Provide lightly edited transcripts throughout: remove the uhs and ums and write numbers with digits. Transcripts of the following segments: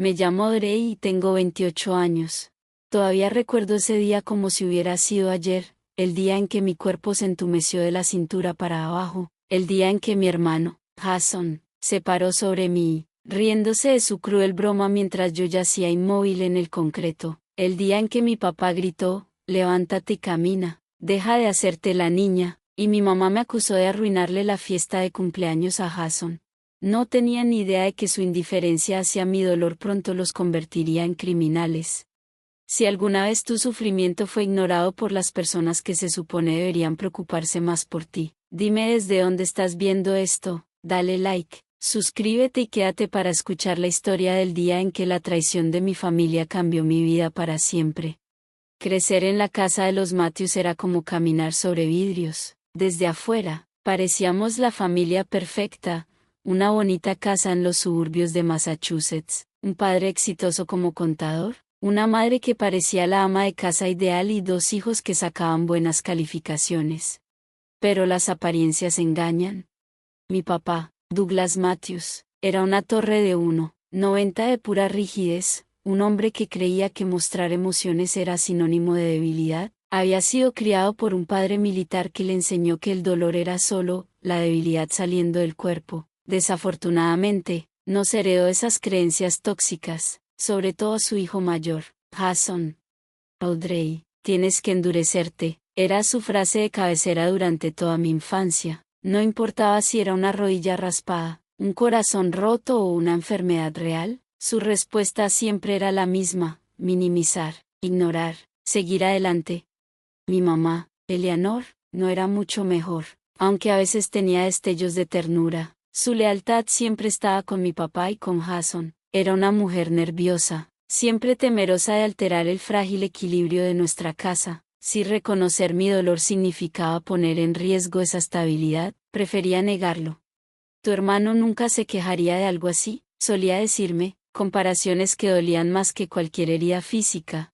Me llamo Audrey y tengo 28 años. Todavía recuerdo ese día como si hubiera sido ayer, el día en que mi cuerpo se entumeció de la cintura para abajo, el día en que mi hermano, Jason, se paró sobre mí, riéndose de su cruel broma mientras yo yacía inmóvil en el concreto, el día en que mi papá gritó, levántate y camina, deja de hacerte la niña, y mi mamá me acusó de arruinarle la fiesta de cumpleaños a Jason. No tenía ni idea de que su indiferencia hacia mi dolor pronto los convertiría en criminales. Si alguna vez tu sufrimiento fue ignorado por las personas que se supone deberían preocuparse más por ti, dime desde dónde estás viendo esto, dale like, suscríbete y quédate para escuchar la historia del día en que la traición de mi familia cambió mi vida para siempre. Crecer en la casa de los Matthews era como caminar sobre vidrios. Desde afuera, parecíamos la familia perfecta, una bonita casa en los suburbios de Massachusetts, un padre exitoso como contador, una madre que parecía la ama de casa ideal y dos hijos que sacaban buenas calificaciones. Pero las apariencias engañan. Mi papá, Douglas Matthews, era una torre de 1,90 de pura rigidez, un hombre que creía que mostrar emociones era sinónimo de debilidad. Había sido criado por un padre militar que le enseñó que el dolor era solo la debilidad saliendo del cuerpo. Desafortunadamente, nos heredó esas creencias tóxicas, sobre todo a su hijo mayor, Jason. Audrey, tienes que endurecerte, era su frase de cabecera durante toda mi infancia. No importaba si era una rodilla raspada, un corazón roto o una enfermedad real, su respuesta siempre era la misma: minimizar, ignorar, seguir adelante. Mi mamá, Eleanor, no era mucho mejor, aunque a veces tenía destellos de ternura. Su lealtad siempre estaba con mi papá y con Jason. Era una mujer nerviosa, siempre temerosa de alterar el frágil equilibrio de nuestra casa. Si reconocer mi dolor significaba poner en riesgo esa estabilidad, prefería negarlo. Tu hermano nunca se quejaría de algo así, solía decirme, comparaciones que dolían más que cualquier herida física.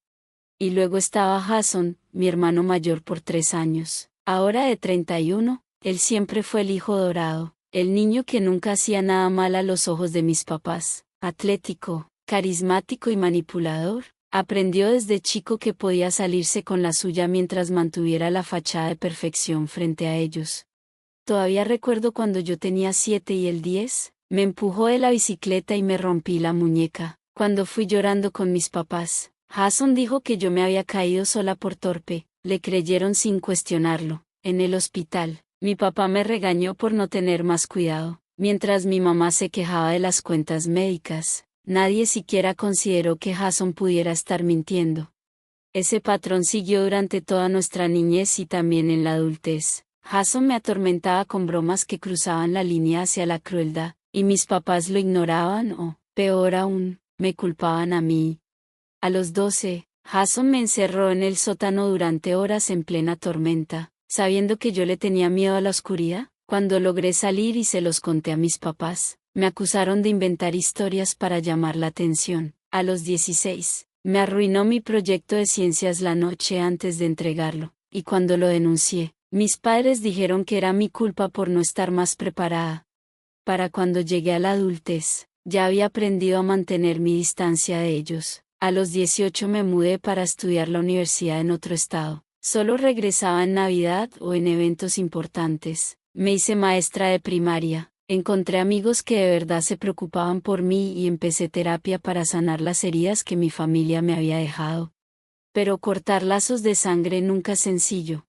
Y luego estaba Jason, mi hermano mayor por 3 años, ahora de 31, él siempre fue el hijo dorado, el niño que nunca hacía nada mal a los ojos de mis papás, atlético, carismático y manipulador. Aprendió desde chico que podía salirse con la suya mientras mantuviera la fachada de perfección frente a ellos. Todavía recuerdo cuando yo tenía 7 y él 10, me empujó de la bicicleta y me rompí la muñeca. Cuando fui llorando con mis papás, Jason dijo que yo me había caído sola por torpe, le creyeron sin cuestionarlo. En el hospital, mi papá me regañó por no tener más cuidado, mientras mi mamá se quejaba de las cuentas médicas. Nadie siquiera consideró que Jason pudiera estar mintiendo. Ese patrón siguió durante toda nuestra niñez y también en la adultez. Jason me atormentaba con bromas que cruzaban la línea hacia la crueldad, y mis papás lo ignoraban o, peor aún, me culpaban a mí. A los 12, Jason me encerró en el sótano durante horas en plena tormenta, sabiendo que yo le tenía miedo a la oscuridad. Cuando logré salir y se los conté a mis papás, me acusaron de inventar historias para llamar la atención. A los 16, me arruinó mi proyecto de ciencias la noche antes de entregarlo, y cuando lo denuncié, mis padres dijeron que era mi culpa por no estar más preparada. Para cuando llegué a la adultez, ya había aprendido a mantener mi distancia de ellos. A los 18 me mudé para estudiar la universidad en otro estado. Solo regresaba en Navidad o en eventos importantes. Me hice maestra de primaria, encontré amigos que de verdad se preocupaban por mí y empecé terapia para sanar las heridas que mi familia me había dejado. Pero cortar lazos de sangre nunca es sencillo.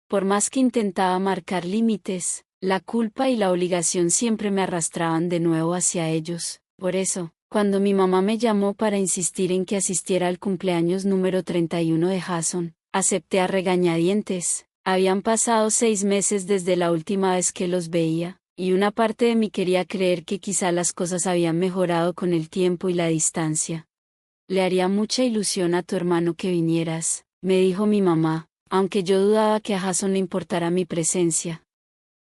Por más que intentaba marcar límites, la culpa y la obligación siempre me arrastraban de nuevo hacia ellos. Por eso, cuando mi mamá me llamó para insistir en que asistiera al cumpleaños número 31 de Jason, acepté a regañadientes. Habían pasado 6 meses desde la última vez que los veía, y una parte de mí quería creer que quizá las cosas habían mejorado con el tiempo y la distancia. Le haría mucha ilusión a tu hermano que vinieras, me dijo mi mamá, aunque yo dudaba que a Jason le importara mi presencia.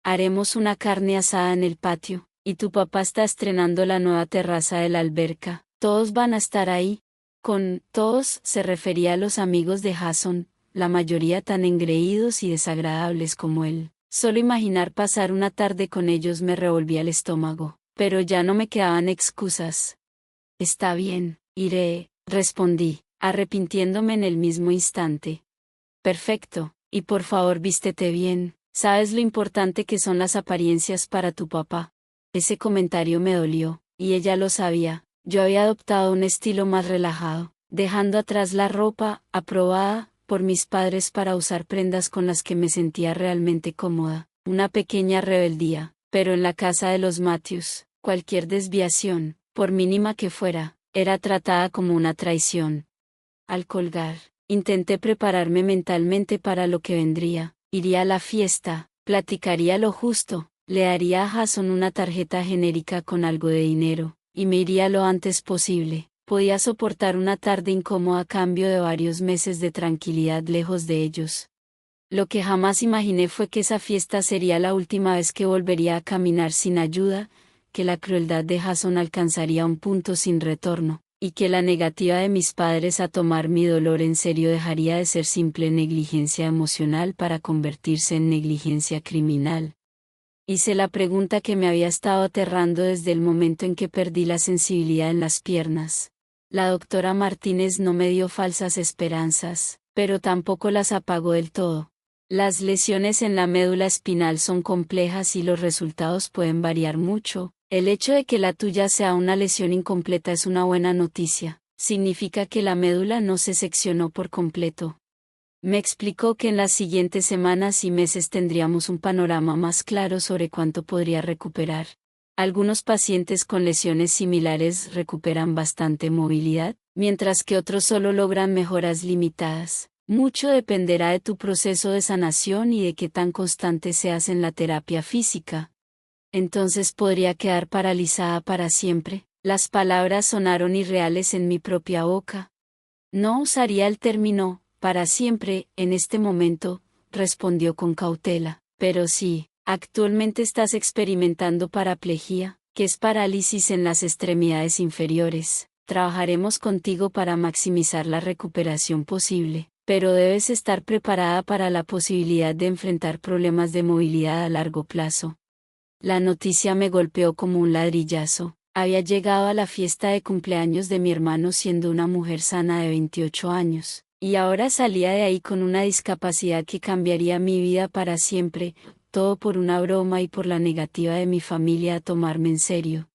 Haremos una carne asada en el patio, y tu papá está estrenando la nueva terraza de la alberca. Todos van a estar ahí. Con todos se refería a los amigos de Jason, la mayoría tan engreídos y desagradables como él. Solo imaginar pasar una tarde con ellos me revolvía el estómago, pero ya no me quedaban excusas. Está bien, iré, respondí, arrepintiéndome en el mismo instante. Perfecto, y por favor vístete bien, sabes lo importante que son las apariencias para tu papá. Ese comentario me dolió, y ella lo sabía. Yo había adoptado un estilo más relajado, dejando atrás la ropa, aprobada por mis padres para usar prendas con las que me sentía realmente cómoda. Una pequeña rebeldía, pero en la casa de los Matthews, cualquier desviación, por mínima que fuera, era tratada como una traición. Al colgar, intenté prepararme mentalmente para lo que vendría. Iría a la fiesta, platicaría lo justo, le daría a Jason una tarjeta genérica con algo de dinero, y me iría lo antes posible. Podía soportar una tarde incómoda a cambio de varios meses de tranquilidad lejos de ellos. Lo que jamás imaginé fue que esa fiesta sería la última vez que volvería a caminar sin ayuda, que la crueldad de Jason alcanzaría un punto sin retorno, y que la negativa de mis padres a tomar mi dolor en serio dejaría de ser simple negligencia emocional para convertirse en negligencia criminal. Hice la pregunta que me había estado aterrando desde el momento en que perdí la sensibilidad en las piernas. La doctora Martínez no me dio falsas esperanzas, pero tampoco las apagó del todo. Las lesiones en la médula espinal son complejas y los resultados pueden variar mucho. El hecho de que la tuya sea una lesión incompleta es una buena noticia. Significa que la médula no se seccionó por completo. Me explicó que en las siguientes semanas y meses tendríamos un panorama más claro sobre cuánto podría recuperar. Algunos pacientes con lesiones similares recuperan bastante movilidad, mientras que otros solo logran mejoras limitadas. Mucho dependerá de tu proceso de sanación y de qué tan constante seas en la terapia física. Entonces podría quedar paralizada para siempre. Las palabras sonaron irreales en mi propia boca. No usaría el término para siempre en este momento, respondió con cautela. Pero sí, actualmente estás experimentando paraplegia, que es parálisis en las extremidades inferiores. Trabajaremos contigo para maximizar la recuperación posible, pero debes estar preparada para la posibilidad de enfrentar problemas de movilidad a largo plazo. La noticia me golpeó como un ladrillazo. Había llegado a la fiesta de cumpleaños de mi hermano siendo una mujer sana de 28 años, y ahora salía de ahí con una discapacidad que cambiaría mi vida para siempre, todo por una broma y por la negativa de mi familia a tomarme en serio.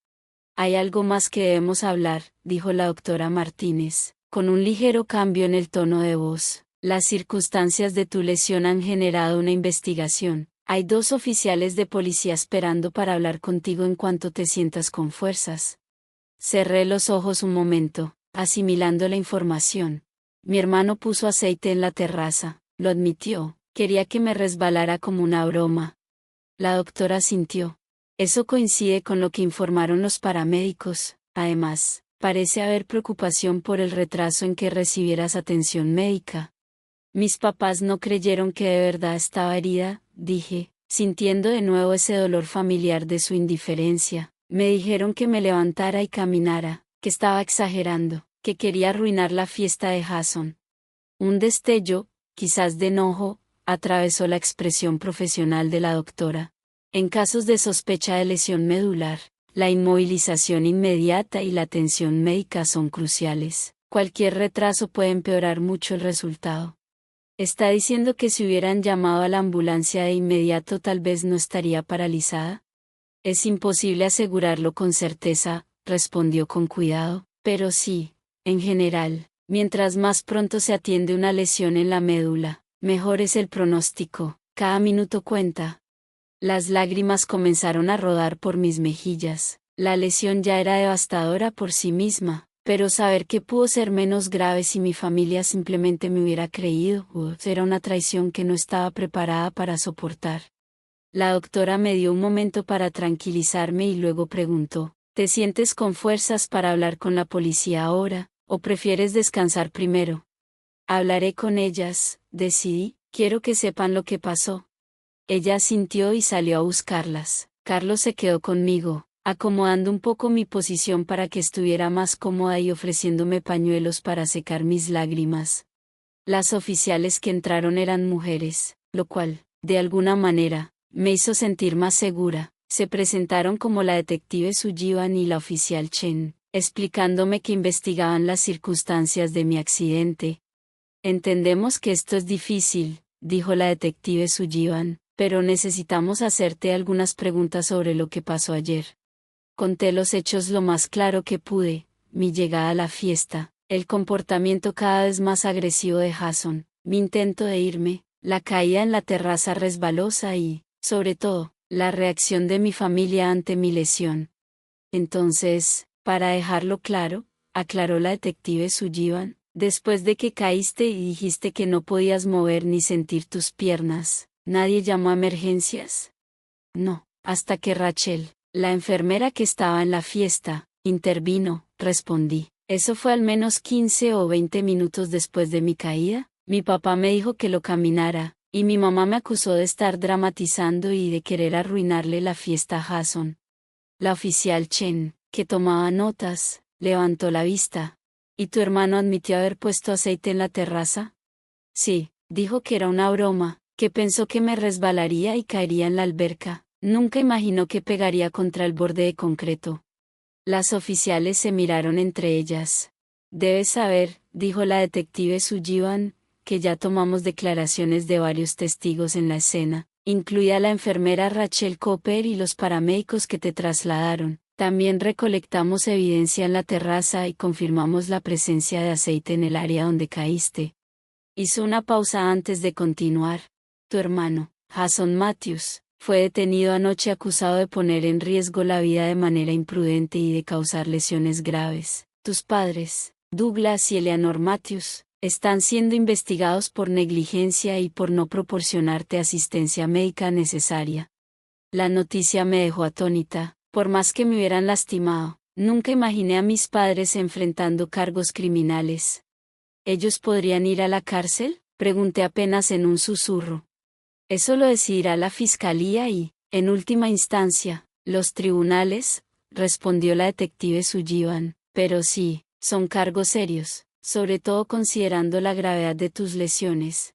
Hay algo más que debemos hablar, dijo la doctora Martínez, con un ligero cambio en el tono de voz. Las circunstancias de tu lesión han generado una investigación. Hay 2 oficiales de policía esperando para hablar contigo en cuanto te sientas con fuerzas. Cerré los ojos un momento, asimilando la información. Mi hermano puso aceite en la terraza, lo admitió, quería que me resbalara como una broma. La doctora sintió. Eso coincide con lo que informaron los paramédicos. Además, parece haber preocupación por el retraso en que recibieras atención médica. Mis papás no creyeron que de verdad estaba herida, dije, sintiendo de nuevo ese dolor familiar de su indiferencia. Me dijeron que me levantara y caminara, que estaba exagerando, que quería arruinar la fiesta de Jason. Un destello, quizás de enojo, atravesó la expresión profesional de la doctora. En casos de sospecha de lesión medular, la inmovilización inmediata y la atención médica son cruciales. Cualquier retraso puede empeorar mucho el resultado. ¿Está diciendo que si hubieran llamado a la ambulancia de inmediato tal vez no estaría paralizada? Es imposible asegurarlo con certeza, respondió con cuidado, pero sí, en general, mientras más pronto se atiende una lesión en la médula, mejor es el pronóstico. Cada minuto cuenta. Las lágrimas comenzaron a rodar por mis mejillas. La lesión ya era devastadora por sí misma, pero saber que pudo ser menos grave si mi familia simplemente me hubiera creído, era una traición que no estaba preparada para soportar. La doctora me dio un momento para tranquilizarme y luego preguntó, ¿te sientes con fuerzas para hablar con la policía ahora, o prefieres descansar primero? Hablaré con ellas, decidí, quiero que sepan lo que pasó. Ella asintió y salió a buscarlas. Carlos se quedó conmigo, acomodando un poco mi posición para que estuviera más cómoda y ofreciéndome pañuelos para secar mis lágrimas. Las oficiales que entraron eran mujeres, lo cual, de alguna manera, me hizo sentir más segura. Se presentaron como la detective Sullivan y la oficial Chen, explicándome que investigaban las circunstancias de mi accidente. Entendemos que esto es difícil, dijo la detective Sullivan, pero necesitamos hacerte algunas preguntas sobre lo que pasó ayer. Conté los hechos lo más claro que pude, mi llegada a la fiesta, el comportamiento cada vez más agresivo de Jason, mi intento de irme, la caída en la terraza resbalosa y, sobre todo, la reacción de mi familia ante mi lesión. Entonces, para dejarlo claro, aclaró la detective Sullivan, después de que caíste y dijiste que no podías mover ni sentir tus piernas, ¿nadie llamó a emergencias? No, hasta que Rachel, la enfermera que estaba en la fiesta, intervino, respondí. Eso fue al menos 15 o 20 minutos después de mi caída. Mi papá me dijo que lo caminara, y mi mamá me acusó de estar dramatizando y de querer arruinarle la fiesta a Jason. La oficial Chen, que tomaba notas, levantó la vista. ¿Y tu hermano admitió haber puesto aceite en la terraza? Sí, dijo que era una broma, que pensó que me resbalaría y caería en la alberca. Nunca imaginó que pegaría contra el borde de concreto. Las oficiales se miraron entre ellas. Debes saber, dijo la detective Sullivan, que ya tomamos declaraciones de varios testigos en la escena, incluida la enfermera Rachel Cooper y los paramédicos que te trasladaron. También recolectamos evidencia en la terraza y confirmamos la presencia de aceite en el área donde caíste. Hizo una pausa antes de continuar. Tu hermano, Jason Matthews, fue detenido anoche acusado de poner en riesgo la vida de manera imprudente y de causar lesiones graves. Tus padres, Douglas y Eleanor Matthews, están siendo investigados por negligencia y por no proporcionarte asistencia médica necesaria. La noticia me dejó atónita, por más que me hubieran lastimado, nunca imaginé a mis padres enfrentando cargos criminales. ¿Ellos podrían ir a la cárcel?, pregunté apenas en un susurro. Eso lo decidirá la fiscalía y, en última instancia, los tribunales, respondió la detective Sullivan, pero sí, son cargos serios, sobre todo considerando la gravedad de tus lesiones.